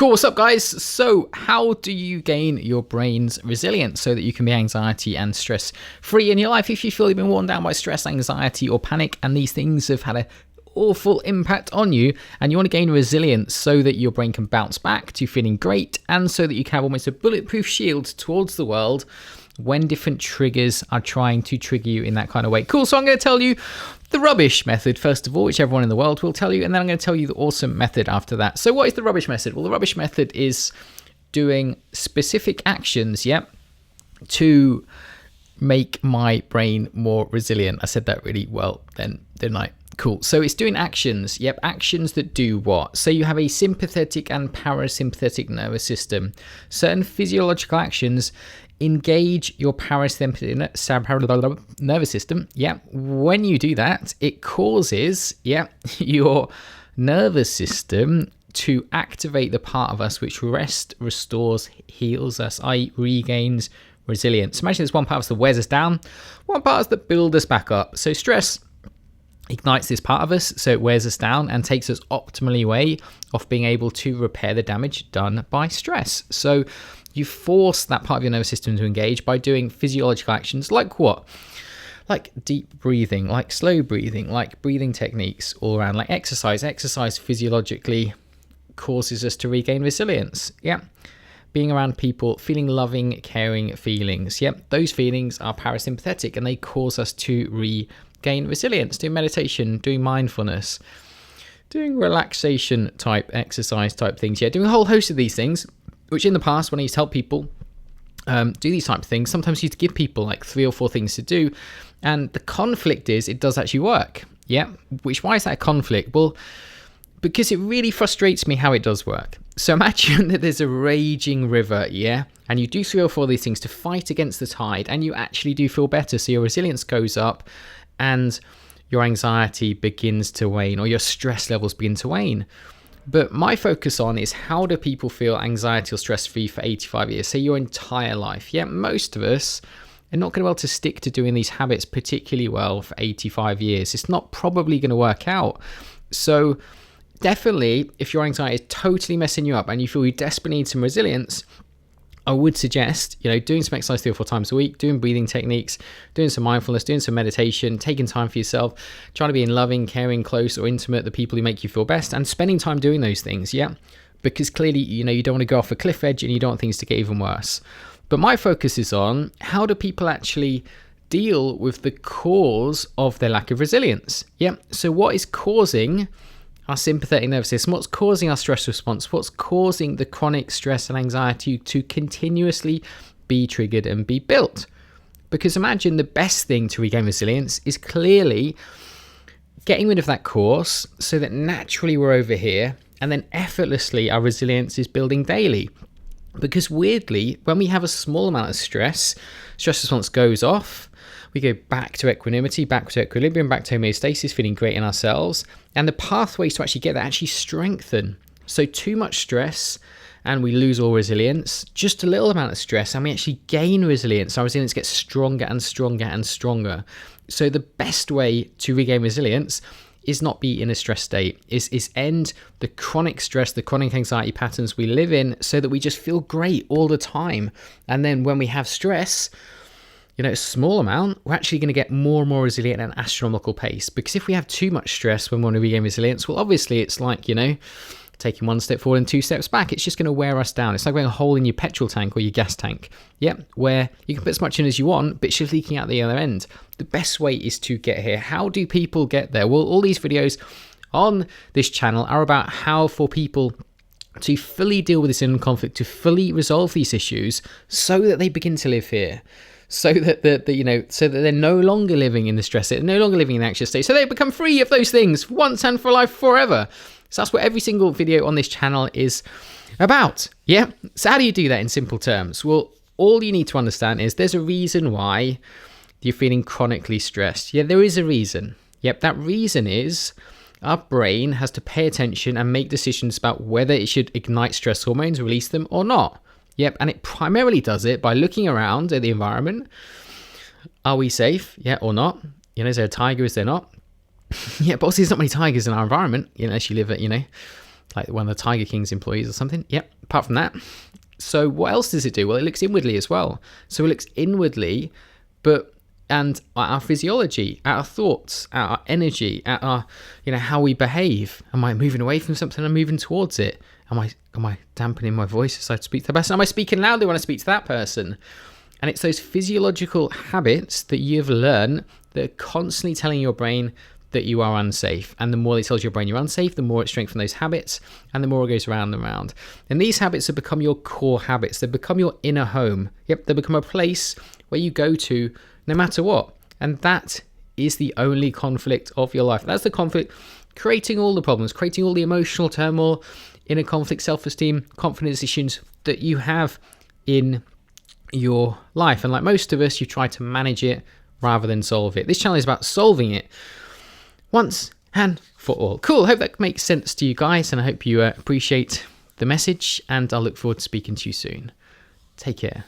Cool, what's up guys? So how do you gain your brain's resilience so that you can be anxiety and stress free in your life if you feel you've been worn down by stress, anxiety or panic and these things have had an awful impact on you and you want to gain resilience so that your brain can bounce back to feeling great and so that you can have almost a bulletproof shield towards the world when different triggers are trying to trigger you in that kind of way. Cool, so I'm going to tell you the rubbish method first of all, which everyone in the world will tell you, and then I'm going to tell you the awesome method after that. So what is the rubbish method? Well, the rubbish method is doing specific actions, to make my brain more resilient. I said that really well then, didn't I? Cool. So it's doing actions. Actions that do what? So you have a sympathetic and parasympathetic nervous system. Certain physiological actions engage your parasympathetic nervous system. When you do that, it causes your nervous system to activate the part of us which rests, restores, heals us, i.e. regains resilience. Imagine there's one part of us that wears us down, one part of us that builds us back up. So stress ignites this part of us, so it wears us down and takes us optimally away off being able to repair the damage done by stress. So you force that part of your nervous system to engage by doing physiological actions like what? Like deep breathing, like slow breathing, like breathing techniques all around, like exercise. Exercise physiologically causes us to regain resilience. Being around people, feeling loving, caring feelings. Those feelings are parasympathetic and they cause us to regain resilience. Doing meditation, doing mindfulness, doing relaxation type exercise type things. Doing a whole host of these things, which in the past when I used to help people do these type of things, sometimes I used to give people like 3 or 4 things to do. And the conflict is it does actually work. Why is that a conflict? Well, because it really frustrates me how it does work. So imagine that there's a raging river, and you do 3 or 4 of these things to fight against the tide and you actually do feel better. So your resilience goes up and your anxiety begins to wane or your stress levels begin to wane. But my focus on is how do people feel anxiety or stress free for 85 years, say your entire life. Most of us are not going to be able to stick to doing these habits particularly well for 85 years. It's not probably going to work out. So definitely, if your anxiety is totally messing you up and you feel you desperately need some resilience, I would suggest, doing some exercise 3 or 4 times a week, doing breathing techniques, doing some mindfulness, doing some meditation, taking time for yourself, trying to be in loving, caring, close or intimate, the people who make you feel best, and spending time doing those things, because clearly, you don't want to go off a cliff edge and you don't want things to get even worse. But my focus is on how do people actually deal with the cause of their lack of resilience? So what is causing our sympathetic nervous system? What's causing our stress response? What's causing the chronic stress and anxiety to continuously be triggered and be built? Because imagine the best thing to regain resilience is clearly getting rid of that cause so that naturally we're over here and then effortlessly our resilience is building daily. Because weirdly, when we have a small amount of stress response goes off, we go back to equanimity, back to equilibrium, back to homeostasis, feeling great in ourselves. And the pathways to actually get that actually strengthen. So too much stress and we lose all resilience. Just a little amount of stress and we actually gain resilience. Our resilience gets stronger and stronger and stronger. So the best way to regain resilience is not be in a stress state, is end the chronic stress, the chronic anxiety patterns we live in so that we just feel great all the time. And then when we have stress, a small amount, we're actually going to get more and more resilient at an astronomical pace. Because if we have too much stress when we want to regain resilience, well, obviously it's like, taking 1 step forward and 2 steps back. It's just going to wear us down. It's like having a hole in your petrol tank or your gas tank, where you can put as much in as you want, but it's just leaking out the other end. The best way is to get here. How do people get there? Well, all these videos on this channel are about how for people to fully deal with this inner conflict, to fully resolve these issues so that they begin to live here. So that so that they're no longer living in the stress, they're no longer living in the anxious state, so they become free of those things once and for life, forever. So that's what every single video on this channel is about. So how do you do that in simple terms? Well, all you need to understand is there's a reason why you're feeling chronically stressed. There is a reason. That reason is our brain has to pay attention and make decisions about whether it should ignite stress hormones, release them or not. And it primarily does it by looking around at the environment. Are we safe? Or not? Is there a tiger? Is there not? But obviously there's not many tigers in our environment, unless you live at, like one of the Tiger King's employees or something. Yep, apart from that. So what else does it do? Well, it looks inwardly as well. So it looks inwardly, and at our physiology, at our thoughts, at our energy, at our, how we behave. Am I moving away from something? I'm moving towards it. Am I dampening my voice as I speak to the person? Am I speaking loudly when I speak to that person? And it's those physiological habits that you've learned that are constantly telling your brain that you are unsafe. And the more it tells your brain you're unsafe, the more it strengthens those habits, and the more it goes round and round. And these habits have become your core habits. They've become your inner home. Yep, they become a place where you go to no matter what. And that is the only conflict of your life. That's the conflict creating all the problems, creating all the emotional turmoil, inner conflict, self-esteem, confidence issues that you have in your life. And like most of us, you try to manage it rather than solve it. This channel is about solving it once and for all. Cool. Hope that makes sense to you guys, and I hope you appreciate the message, and I look forward to speaking to you soon. Take care.